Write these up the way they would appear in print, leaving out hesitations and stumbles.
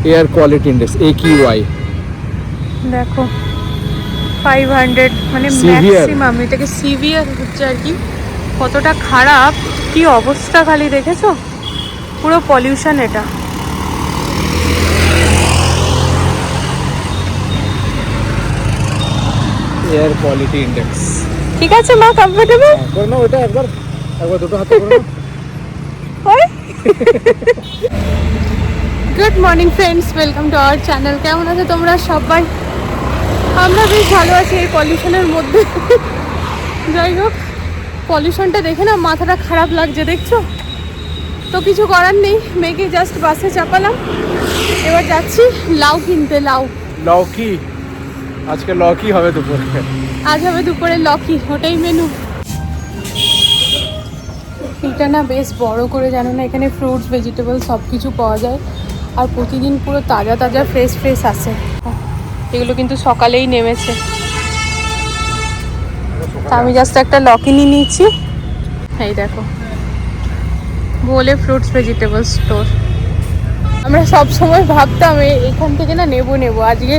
Air quality index AQI দেখো 500, মানে maximum. এটাকে সিভিয়ার হচ্ছে আর কি। কতটা খারাপ, কি অবস্থা খালি দেখেছো, পুরো পলিউশন এটা। Air quality index. ঠিক আছে মা, কমফোর্টেবল করে নাও এটা একবার দুটো হাতে করে নাও। Good morning friends, welcome to our channel. কেমন আছো তোমরা সবাই? আমরা বেশ ভালো আছি এই পলিউশনের মধ্যে। যাই হোক, পলিউশনটা দেখে না মাথাটা খারাপ লাগছে, দেখছো তো। কিছু করার নেই, মেয়েকে জাস্ট বাসে চাপালাম, এবার যাচ্ছি লাউ কিনতে। লাউ কি আজকে লকি হবে দুপুরে? আজ হবে দুপুরে লকি, ওটাই মেনু। এটা না বেশ বড় করে, জানো না, এখানে ফ্রুটস ভেজিটেবল সব কিছু পাওয়া যায়, আর প্রতিদিন পুরো তাজা তাজা ফ্রেশ আসে। এগুলো কিন্তু সকালেই নেমেছে। তা আমি জাস্ট একটা লকি নিয়ে নিচ্ছি। এই দেখো, বলে ফ্রুটস ভেজিটেবল স্টোর। আমরা সব সময় ভাবতাম এখান থেকে না নেবো, আজকে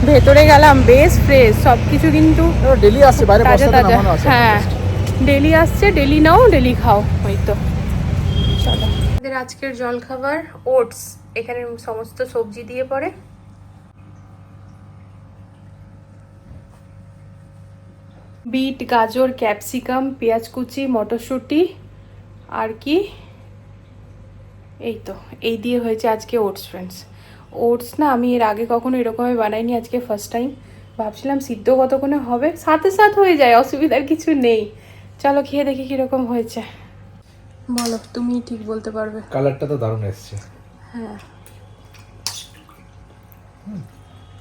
ভেতরে গেলাম, বেশ ফ্রেশ সব কিছু, কিন্তু ডেলি আসছে বাইরে তাজা বস্তাতে তাজা। নামানো আছে। হ্যাঁ, ডেলি আসছে, ডেলি নাও ডেলি খাও, ওই তো। চলো, আমাদের আজকের জলখাবার ওটস। এখানে সমস্ত সবজি দিয়ে পড়ে। বিট, গাজর, ক্যাপসিকাম, পেঁয়াজ কুচি, মটরশুঁটি, আর কি এই তো, এই দিয়ে হয়েছে আজকে ওটস ফ্রেন্ডস। ওটস না আমি এর আগে কখনো এরকমই বানাইনি, আজকে ফার্স্ট টাইম। ভাবছিলাম সিদ্ধ কতক্ষণে হবে, সাথে হয়ে যায়, অসুবিধার কিছু নেই। চলো খেয়ে দেখি কিরকম হয়েছে। বলো, তুমি ঠিক বলতে পারবে। কালারটা তো দারুণ এসছে। হ্যাঁ,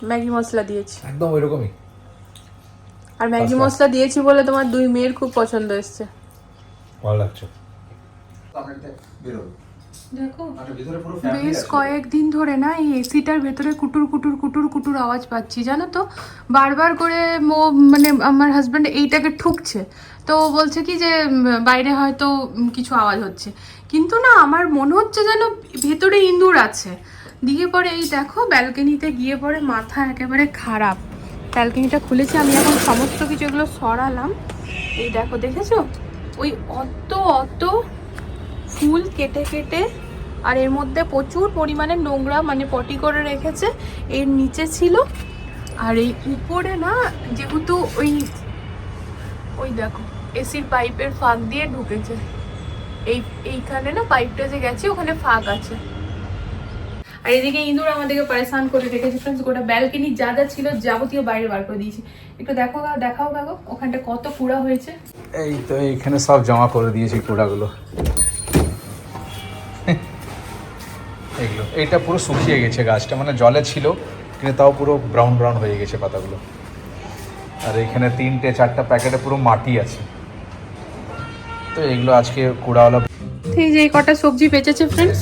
ম্যাগি মশলা দিয়েছি, একদম ওইরকমই। আর ম্যাগি মশলা দিয়েছি বলে তোমার দুই মেয়ের খুব পছন্দ এসছে। ভালো লাগছে। দেখো, বেশ কয়েকদিন ধরে না এই এসিটার ভেতরে কুটুর কুটুর আওয়াজ পাচ্ছি, জানো তো। বারবার করে মানে আমার হাজব্যান্ড এইটাকে ঠুকছে, তো ও বলছে কি যে বাইরে হয়তো কিছু আওয়াজ হচ্ছে, কিন্তু না আমার মনে হচ্ছে যেন ভেতরে ইঁদুর আছে। দিয়ে পরে এই দেখো ব্যালকনিতে গিয়ে পরে মাথা একেবারে খারাপ। ব্যালকনিটা খুলেছি আমি, এখন সমস্ত কিছু এগুলো সরালাম। এই দেখো, দেখেছো ওই অত ফুল কেটে, আর এর মধ্যে প্রচুর পরিমাণে নোংরা, মানে পটি করে রেখেছে, এর নিচে ছিল। আর এই উপরে না, যেহেতু ওই দেখো এসির পাইপের ফাঁক দিয়ে ঢুকেছে, এইখানে না পাইপটা যে গেছে ওখানে ফাঁক আছে। আর এদিকে ইঁদুর আমাদেরকে পরেশান করে রেখেছে ফ্রেন্ডস। গোটা ব্যালকনি যা ছিল যাবতীয় বাইরে বার করে দিয়েছি। একটু দেখাও কাকু, ওখানটা কত কুড়া হয়েছে। এই তো এইখানে সব জমা করে দিয়েছি কুড়াগুলো। এগুলো এটা পুরো শুকিয়ে গেছে গাছটা, মানে জলে ছিল কিন্তু তাও পুরো ব্রাউন হয়ে গেছে পাতাগুলো। আর এখানে 3-4টা প্যাকেটে পুরো মাটি আছে। তো এগুলো আজকে কুড়াওয়ালা। এই যে কটা সবজি বেঁচেছে ফ্রেন্ডস,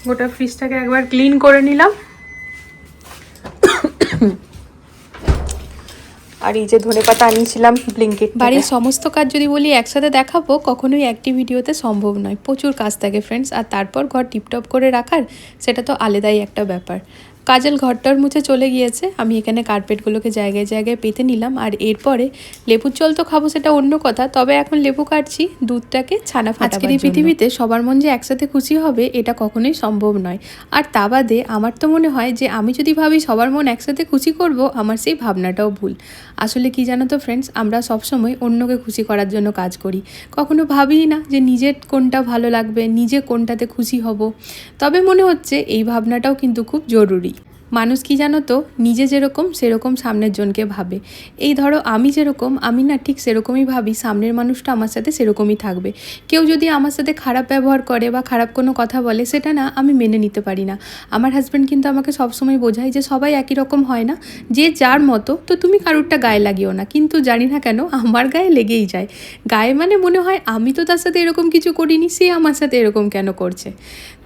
গোটা ফ্রিজটাকে একবার ক্লিন করে নিলাম। আর এই যে ধনেপাতা আনিয়েছিলাম ব্লিঙ্কিট। বাড়ির সমস্ত কাজ যদি বলি একসাথে দেখাবো, কখনোই একটি ভিডিওতে সম্ভব নয়, প্রচুর কাজ থাকে ফ্রেন্ডস। আর তারপর ঘর টিপটপ করে রাখার, সেটা তো আলাদাই একটা ব্যাপার। কাজল ঘরটার মুছে চলে গিয়েছে, আমি এখানে কার্পেটগুলোকে জায়গায় পেতে নিলাম। আর এরপরে লেবুর জল তো খাবো, সেটা অন্য কথা, তবে এখন লেবু কাটছি দুধটাকে ছানা ফাটাবার জন্য। আজকের এই পৃথিবীতে সবার মন যে একসাথে খুশি হবে এটা কখনোই সম্ভব নয়। আর তা বাদে আমার তো মনে হয় যে আমি যদি ভাবি সবার মন একসাথে খুশি করব, আমার সেই ভাবনাটাও ভুল। আসলে কি জানো তো ফ্রেন্ডস, আমরা সবসময় অন্যকে খুশি করার জন্য কাজ করি, কখনো ভাবিই না যে নিজের কোনটা ভালো লাগবে, নিজে কোনটাতে খুশি হব। তবে মনে হচ্ছে এই ভাবনাটাও কিন্তু খুব জরুরি। মানুষ কি জানো তো, নিজে যেরকম সেরকম সামনের জনকে ভাবে। এই ধরো আমি যেরকম, আমি না ঠিক সেরকমই ভাবি সামনের মানুষটা আমার সাথে সেরকমই থাকবে। কেউ যদি আমার সাথে খারাপ ব্যবহার করে বা খারাপ কোনো কথা বলে, সেটা না আমি মেনে নিতে পারি না। আমার হাজব্যান্ড কিন্তু আমাকে সবসময় বোঝায় যে সবাই একই রকম হয় না, যে যার মতো, তো তুমি কারুরটা গায়ে লাগিও না। কিন্তু জানি না কেন আমার গায়ে লেগেই যায়। গায়ে মানে মনে হয় আমি তো তার সাথে এরকম কিছু করিনি, সে আমার সাথে এরকম কেন করছে।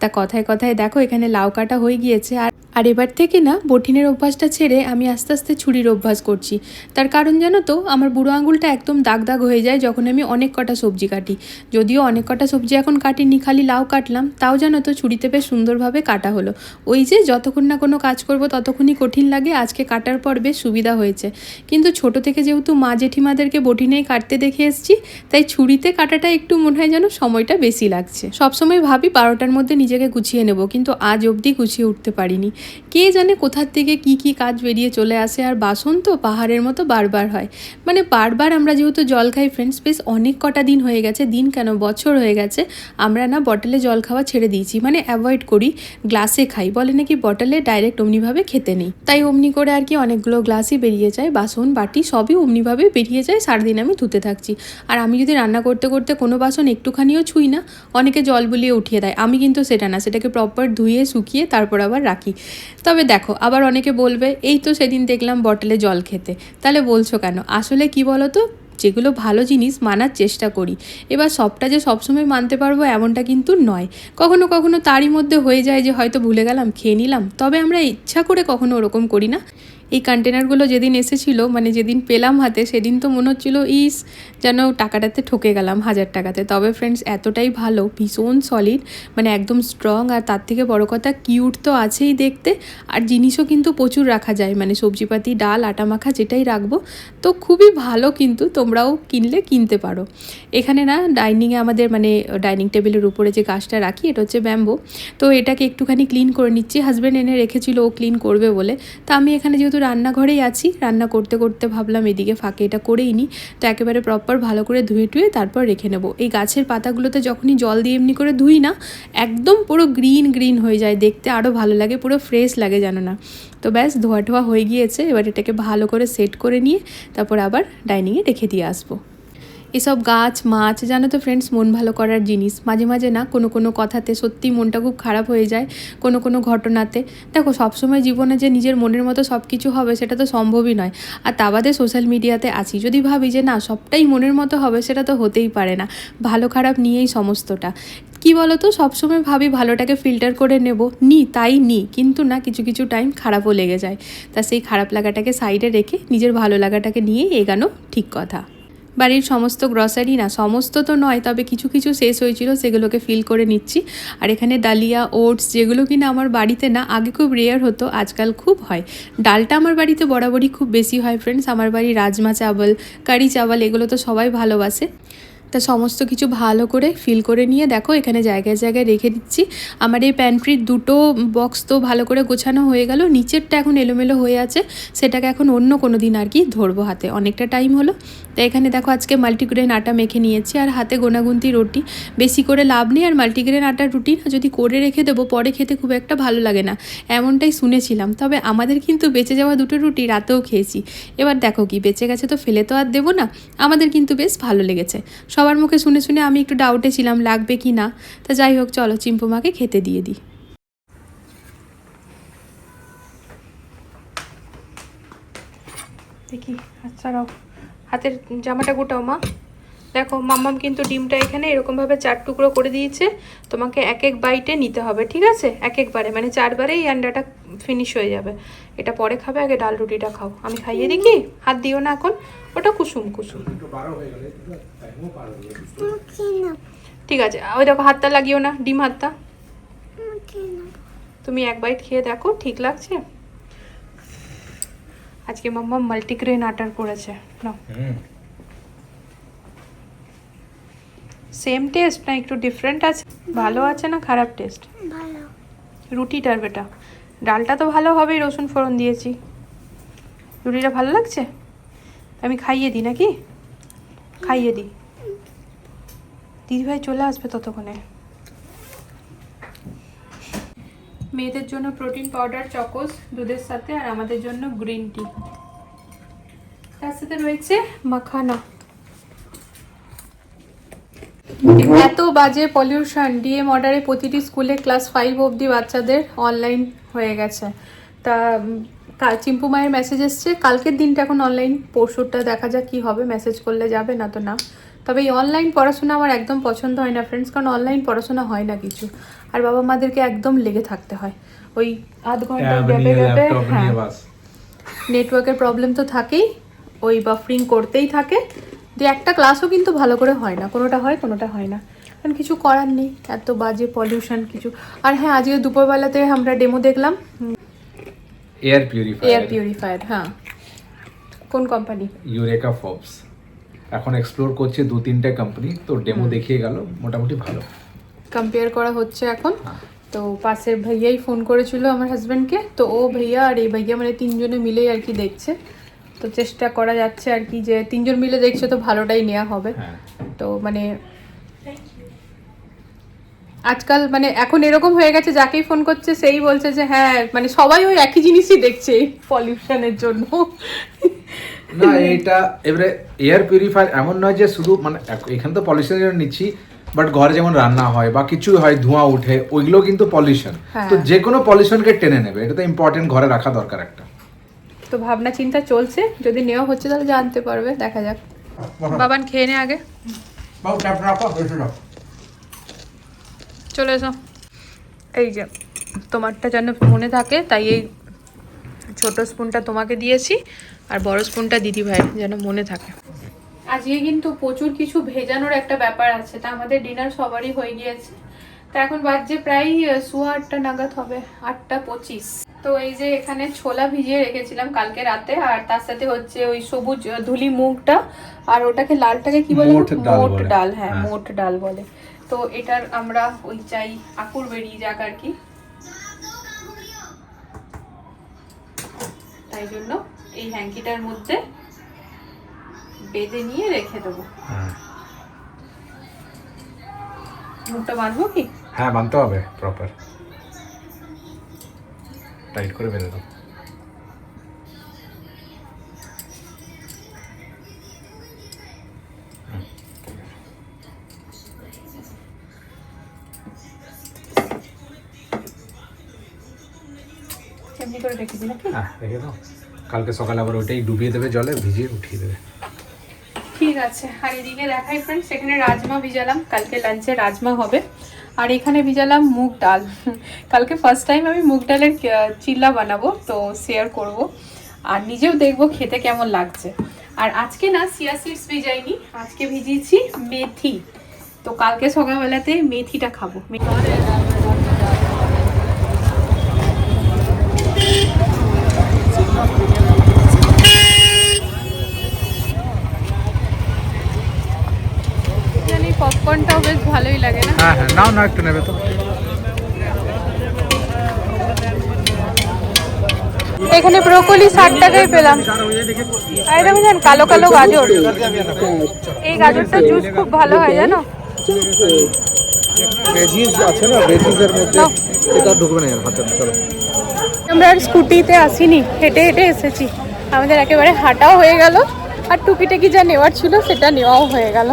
তা কথায় দেখো এখানে লাউ কাটা হয়ে গিয়েছে। আর আর এবার থেকে না বটিনের অভ্যাসটা ছেড়ে আমি আস্তে আস্তে ছুরির অভ্যাস করছি। তার কারণ জানো তো, আমার বুড়ো আঙুলটা একদম দাগ দাগ হয়ে যায় যখন আমি অনেক কটা সবজি কাটি। যদিও অনেক কটা সবজি এখন কাটিনি, খালি লাউ কাটলাম, তাও জানো তো ছুরিতে বেশ সুন্দরভাবে কাটা হলো। ওই যে যতক্ষণ না কোনো কাজ করব ততক্ষণই কঠিন লাগে, আজকে কাটার পর বেশ সুবিধা হয়েছে। কিন্তু ছোট থেকে যেহেতু মা জেঠিমাদেরকে বটিনেই কাটতে দেখে এসেছি, তাই ছুরিতে কাটাটা একটু মনে হয় যেন সময়টা বেশি লাগছে। সবসময় ভাবি 12টার মধ্যে নিজেকে গুছিয়ে নেব, কিন্তু আজ অবধি গুছিয়ে উঠতে পারিনি। কে জানে কোথার থেকে কি কি কাজ বেরিয়ে চলে আসে। আর বাসন তো পাহাড়ের মতো বারবার হয়, মানে বারবার আমরা যেহেতু জল খাই ফ্রেন্ডস, বেশ অনেক কটা দিন হয়ে গেছে, দিন কেন বছর হয়ে গেছে আমরা না বটলে জল খাওয়া ছেড়ে দিয়েছি, মানে অ্যাভয়েড করি, গ্লাসে খাই। বলে নাকি বটলে ডাইরেক্ট অমনিভাবে খেতে নেই, তাই অমনি করে আর কি অনেকগুলো গ্লাসই বেরিয়ে যায়, বাসন বাটি সবই অমনিভাবে বেরিয়ে যায়। সারাদিন আমি ধুতে থাকছি। আর আমি যদি রান্না করতে করতে কোনো বাসন একটুখানিও ছুঁই না, অনেকে জল বুলিয়ে উঠিয়ে দেয়, আমি কিন্তু সেটা না, সেটাকে প্রপার ধুয়ে শুকিয়ে তারপর আবার রাখি। তবে দেখো, আবার অনেকে বলবে এই তো সেদিন দেখলাম বটলে জল খেতে, তাহলে বলছো কেন? আসলে কি বলো তো, যেগুলো ভালো জিনিস মানার চেষ্টা করি। এবার সবটা যে সবসময় মানতে পারবো এমনটা কিন্তু নয়, কখনো কখনো তারই মধ্যে হয়ে যায় যে হয়তো ভুলে গেলাম, খেয়ে নিলাম, তবে আমরা ইচ্ছা করে কখনো ওরকম করি না। এই কন্টেনারগুলো যেদিন এসেছিলো, মানে যেদিন পেলাম হাতে, সেদিন তো মনে হচ্ছিলো ইস যেন টাকাটাতে ঠকে গেলাম 1000 টাকাতে। তবে ফ্রেন্ডস এতটাই ভালো, ভীষণ সলিড, মানে একদম স্ট্রং, আর তার থেকে বড় কথা কিউট তো আছেই দেখতে, আর জিনিসও কিন্তু প্রচুর রাখা যায়, মানে সবজিপাতি ডাল আটা মাখা যেটাই রাখবো, তো খুবই ভালো। কিন্তু তোমরাও কিনলে কিনতে পারো। এখানে না ডাইনিংয়ে আমাদের, মানে ডাইনিং টেবিলের উপরে যে গাছটা রাখি, এটা হচ্ছে ব্যাম্বো, তো এটাকে একটুখানি ক্লিন করে নিচ্ছি। হাজব্যান্ড এনে রেখেছিল ও ক্লিন করবে বলে, তা আমি এখানে যেহেতু রান্নাঘরেই আছি, রান্না করতে করতে ভাবলাম এদিকে ফাঁকে এটা করেই নিই। তো একেবারে প্রপার ভালো করে ধুয়ে টুয়ে তারপর রেখে নেব। এই গাছের পাতাগুলোতে যখনই জল দিয়ে এমনি করে ধুই না, একদম পুরো গ্রিন গ্রিন হয়ে যায়, দেখতে আরও ভালো লাগে, পুরো ফ্রেশ লাগে জানো না। তো ব্যাস ধোয়া টোয়া হয়ে গিয়েছে, এবার এটাকে ভালো করে সেট করে নিয়ে তারপর আবার ডাইনিংয়ে রেখে দিয়ে আসবো। এসব গাছ মাছ জানো তো ফ্রেন্ডস, মন ভালো করার জিনিস। মাঝে মাঝে না কোনো কোনো কথাতে সত্যি মনটা খুব খারাপ হয়ে যায়, কোনো কোনো ঘটনাতে। দেখো, সবসময় জীবনে যে নিজের মনের মতো সব কিছু হবে সেটা তো সম্ভবই নয়। আর তা বাদে সোশ্যাল মিডিয়াতে আছি, যদি ভাবি যে না সবটাই মনের মতো হবে, সেটা তো হতেই পারে না। ভালো খারাপ নিয়েই সমস্তটা। কি বলো তো, সবসময় ভাবি ভালোটাকে ফিল্টার করে নেব, তাই কিন্তু না, কিছু কিছু টাইম খারাপও লেগে যায়। তা সেই খারাপ লাগাটাকে সাইডে রেখে নিজের ভালো লাগাটাকে নিয়েই এগানো ঠিক কথা। বাড়ির সমস্ত গ্রসারি না, সমস্ত তো নয়, তবে কিছু কিছু শেষ হয়েছিল, সেগুলোকে ফিল করে নিচ্ছি। আর এখানে ডালিয়া ওটস, যেগুলো কিনা আমার বাড়িতে না আগে খুব রেয়ার হতো, আজকাল খুব হয়। ডালটা আমার বাড়িতে বরাবরই খুব বেশি হয় ফ্রেন্ডস। আমার বাড়ি রাজমা চাওয়াল, কারি চাওয়াল, এগুলো তো সবাই ভালোবাসে। তা সমস্ত কিছু ভালো করে ফিল করে নিয়ে দেখো এখানে জায়গায় জায়গায় রেখে দিচ্ছি। আমার এই প্যান্ট্রির দুটো বক্স তো ভালো করে গোছানো হয়ে গেল, নিচেরটা এখন এলোমেলো হয়ে আছে, সেটাকে এখন অন্য কোনো দিন আর কি ধরবো হাতে, অনেকটা টাইম হলো। তাই এখানে দেখো আজকে মাল্টিগ্রেন আটা মেখে নিয়েছি, আর হাতে গোনাগুন্তি রুটি, বেশি করে লাভ নেই। আর মাল্টিগ্রেন আটার রুটি না যদি করে রেখে দেবো, পরে খেতে খুব একটা ভালো লাগে না, এমনটাই শুনেছিলাম। তবে আমাদের কিন্তু বেঁচে যাওয়া দুটো রুটি রাতেও খেয়েছি। এবার দেখো কি বেঁচে গেছে, তো ফেলে তো আর দেবো না, আমাদের কিন্তু বেশ ভালো লেগেছে। সবার মুখে শুনে শুনে আমি একটু ডাউটে ছিলাম লাগবে কি না। তা যাই হোক, চলো চিম্পু মাকে খেতে দিয়ে দিই। দেখি আচ্ছা, হাতের জামাটা গোটাও মা। দেখো মাম্মাম কিন্তু ডিমটা এখানে এরকমভাবে 4 টুকরো করে দিয়েছে, তোমাকে এক এক বাইটে নিতে হবে, ঠিক আছে? এক একবারে, মানে 4বারে এই আন্ডাটা ফিনিশ হয়ে যাবে। এটা পরে খাবে, আগে ডাল রুটিটা খাও। আমি খাইয়ে দিই কি? হাত দিও না এখন, ওটা কুসুম কুসুম। ঠিক আছে, ওই দেখো হাতটা লাগিও না, ডিম হাতটা। তুমি এক বাইট খেয়ে দেখো ঠিক লাগছে। আজকে মাম্মা মাল্টিগ্রেন আটার করেছে, নাও। সেম টেস্ট না একটু ডিফারেন্ট আছে? ভালো আছে না খারাপ টেস্ট? ভালো। রুটিটার বেটা, ডালটা তো ভালো হবেই, রসুন ফোড়ন দিয়েছি। রুটিটা ভালো লাগছে? আমি খাইয়ে দিই নাকি? খাইয়ে দিই, দিদিভাই চলে আসবে ততক্ষণে। মেয়েদের জন্য প্রোটিন পাউডার চকোস দুধের সাথে, আর আমাদের জন্য গ্রিন টি, তার সাথে রয়েছে মাখানা। এত বাজে পলিউশন, ডিএম অর্ডারে প্রতিটি স্কুলে ক্লাস 5 অবধি বাচ্চাদের অনলাইন হয়ে গেছে। তা চিম্পু মায়ের মেসেজ এসছে, কালকের দিনটা এখন অনলাইন, পরশুরটা দেখা যাক কি হবে, মেসেজ করলে যাবে, না তো না। তবে এই অনলাইন পড়াশোনা আমার একদম পছন্দ হয় না ফ্রেন্ডস, কারণ অনলাইন পড়াশোনা হয় না কিছু, আর বাবা মাদেরকে একদম লেগে থাকতে হয় ওই আধ ঘন্টা গ্যাপে গ্যাপে। হ্যাঁ, নেটওয়ার্কের প্রবলেম তো থাকেই, ওই বাফারিং করতেই থাকে, যে একটা ক্লাসও কিন্তু ভালো করে হয় না, কোনোটা হয় কোনোটা হয় না, কারণ কিছু করার নেই, এত বাজে পলিউশন কিছু। আর হ্যাঁ, আজকে দুপুরবেলাতে আমরা ডেমো দেখলাম এয়ার পিউরিফায়ার। হ্যাঁ, কোন কোম্পানি? Eureka Forbes. এখন এক্সপ্লোর করছে 2-3টে কোম্পানি, তো ডেমো দেখিয়ে গেল, মোটামুটি ভালো কম্পেয়ার করা হচ্ছে এখন। তো পাশের ভাইয়াই ফোন করেছিল আমার হাজব্যান্ডকে, তো ও ভাইয়া আর এই ভাইয়া মানে তিনজনে মিলেই আর কি দেখছে। তো চেষ্টা করা যাচ্ছে আর কি, যে তিনজন মিলে দেখছে তো ভালোটাই নেওয়া হবে। তো মানে আজকাল মানে এখন এরকম হয়ে গেছে, যাকেই ফোন করছে সেই বলছে যে হ্যাঁ মানে সবাই ওই একই জিনিসই দেখছে পলিউশনের জন্য। না এটা এবারে এয়ার পিউরিফায়ার এমন নয় যে শুধু মানে এখানে তো পলিউশনের জন্য নিচ্ছি, বাট ঘরে যেমন রান্না হয় বা কিছু হয় ধোঁয়া উঠে, ওইগুলো কিন্তু পলিউশন। তো যে কোনো পলিউশনকে টেনে নেবে, এটা তো ইম্পর্টেন্ট, ঘরে রাখা দরকার একটা। তো ভাবনা চিন্তা চলছে, যদি নেওয়া হচ্ছে তাহলে জানতে পারবে, দেখা যাক। বাবান খেয়ে নে আগে, চলে এসো। এই যে তোমারটা যেন মনে থাকে, তাই এই ছোট স্পুনটা তোমাকে দিয়েছি, আর বড় স্পুনটা দিদি ভাইয়ের, যেন মনে থাকে। আজকে কিন্তু প্রচুর কিছু ভেজানোর একটা ব্যাপার আছে, তা আমাদের ডিনার সবারই হয়ে গিয়েছে। তা এখন বাজছে প্রায় 8:15 নাগাদ হবে, 8:25। তো এই যে এখানে ছোলা ভিজিয়ে রেখেছিলাম কালকে রাতে, আর তার সাথে হচ্ছে ওই সবুজ ধুলি মুগটা, আর ওটাকে লালটাকে কি বলে? মোট ডাল। হ্যাঁ, মোট ডাল বলে। তো এটার আমরা ওই চাই আকুর বেরিয়ে যাক আর কি, তাই জন্য এই হ্যাঙ্কিটার মধ্যে বেঁধে নিয়ে রেখে দেবো। মুখটা বাঁধবো কি? হ্যাঁ, বাঁধতে হবে, প্রপার টাইট করে বেঁধে দাও। এমনি করে রেখেছি নাকি? হ্যাঁ, রেখে দাও, কালকে সকালে আবার ওইটাই ডুবিয়ে দেবে জলে, ভিজিয়ে উঠিয়ে দেবে। ঠিক আছে। আর এদিকে দেখাই ফ্রেন্ডস, এখানে রাজমা ভিজালাম, কালকে লাঞ্চে রাজমা হবে। আর এখানে ভিজালাম মুগ ডাল। কালকে ফার্স্ট টাইম আমি মুগ ডালের চিল্লা বানাবো, তো শেয়ার করব, আর নিজেও দেখবো খেতে কেমন লাগছে। আর আজকে না চিয়া সিডস ভিজাইনি, আজকে ভিজিয়েছি মেথি। তো কালকে সকালবেলাতে মেথিটা খাবো। পপকর্নটাও বেশ ভালোই লাগে না? হ্যাঁ হ্যাঁ, নাও না, একটু নেবে তো। এখানে ব্রোকলি 60 টাকায় পেলাম। এই দেখুন কালো কালো গাজর, এই গাজরটা জুস খুব ভালো হয় জানো। ভেজিস আছে না, ভেজিসের মধ্যে এটা ঢুকবে না হাতে। চলো, আমরা আর স্কুটিতে আসিনি, হেঁটে হেঁটে এসেছি, আমাদের একেবারে হাঁটাও হয়ে গেল, আর টুকিটাকি যা নেওয়ার ছিল সেটা নেওয়াও হয়ে গেল।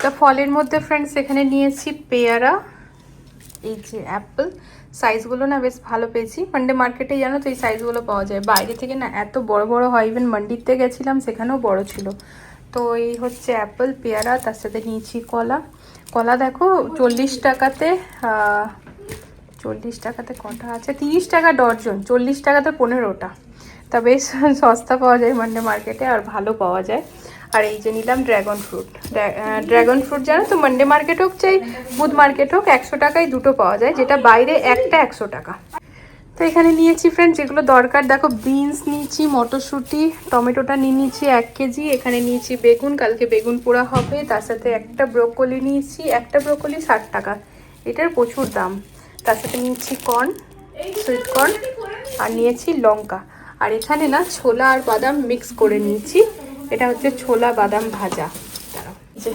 তা ফলের মধ্যে ফ্রেন্ডস এখানে নিয়েছি পেয়ারা, এই যে অ্যাপেল, সাইজগুলো না বেশ ভালো পেয়েছি। মান্ডে মার্কেটে জানো তো এই সাইজগুলো পাওয়া যায়, বাইরে থেকে না এত বড় বড় হয়, ইভেন মান্ডিতে গেছিলাম সেখানেও বড় ছিল। তো এই হচ্ছে অ্যাপেল, পেয়ারা, তার সাথে নিয়েছি কলা। কলা দেখো 40 টাকাতে, 40 টাকাতে কটা আছে, 30 টাকা ডর্জন, 40 টাকাতে 15টা। তা বেশ সস্তা পাওয়া যায় মান্ডে মার্কেটে, আর ভালো পাওয়া যায়। আর এই যে নিলাম ড্রাগন ফ্রুট। ড্রাগন ফ্রুট জানো তো মান্ডে মার্কেট হোক চাই বুধ মার্কেট হোক 100 টাকায় দুটো পাওয়া যায়, যেটা বাইরে একটা 100 টাকা। তো এখানে নিয়েছি ফ্রেন্ডস যেগুলো দরকার, দেখো বিনস নিয়েছি, মটরশুঁটি, টমেটোটা নিয়ে নিয়েছি 1 কেজি, এখানে নিয়েছি বেগুন, কালকে বেগুন পোড়া হবে, তার সাথে একটা ব্রোকলি নিয়েছি, একটা ব্রোকলি 60 টাকা, এটার প্রচুর দাম। তার সাথে নিয়েছি কর্ন, সুইট কর্ন, আর নিয়েছি লঙ্কা। আর এখানে না ছোলা আর বাদাম মিক্স করে নিয়েছি, এটা হচ্ছে ছোলা বাদাম ভাজা। যে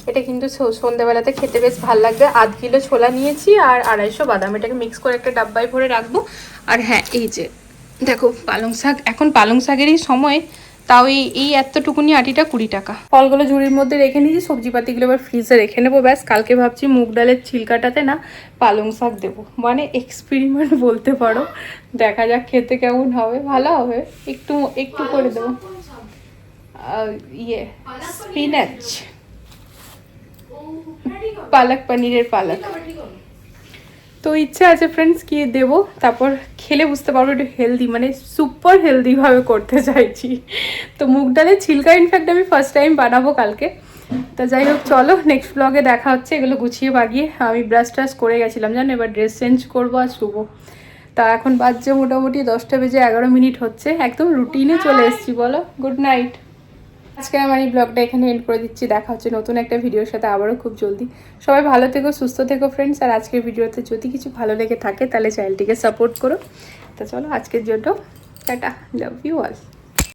এটা কিন্তু সন্ধ্যাবেলাতে খেতে বেশ ভালো লাগবে। 1/2 কিলো ছোলা নিয়েছি আর 250 বাদাম, এটাকে মিক্স করে একটা ডাব্বায় ভরে রাখবো। আর হ্যাঁ, এই যে দেখো পালং শাক, এখন পালং শাকেরই সময়, তাও এই এতটুকুনি আটিটা 20 টাকা। ফলগুলো ঝুড়ির মধ্যে রেখে নিয়েছি, সবজিপাতিগুলো এবার ফ্রিজে রেখে নেবো। ব্যাস কালকে ভাবছি মুগ ডালের ছিলকাটাতে না পালং শাক দেবো, মানে এক্সপেরিমেন্ট বলতে পারো, দেখা যাক খেতে কেমন হবে, ভালো হবে। একটু একটু করে দেবো স্পিনাচ, পালক পনিরের পালক। তো ইচ্ছা আছে ফ্রেন্ডস কি দেবো, তারপর খেলে বুঝতে পারবো একটু হেলদি, মানে সুপার হেলদিভাবে করতে চাইছি। তো মুগ ডালের ছিলকা ইনফ্যাক্ট আমি ফার্স্ট টাইম বানাবো কালকে। তো যাই হোক চলো নেক্সট ব্লগে দেখা হচ্ছে। এগুলো গুছিয়ে বাগিয়ে আমি ব্রাশ ট্রাশ করে গেছিলাম জানো, এবার ড্রেস চেঞ্জ করবো আর শুবো। তা এখন বাজছে মোটামুটি 10টা বেজে 11 মিনিট হচ্ছে, একদম রুটিনে চলে এসেছি বলো। Good night. আজকে আমার এই ব্লগটা এখানে এন্ড করে দিচ্ছি। দেখা হচ্ছে নতুন একটা ভিডিওর সাথে আবারও খুব জলদি। সবাই ভালো থেকো, সুস্থ থেকো ফ্রেন্ডস। আর আজকের ভিডিওতে যদি কিছু ভালো লেগে থাকে তাহলে চ্যানেলটিকে সাপোর্ট করো। তো চলো আজকের জন্য টাটা, লাভ ইউ অল।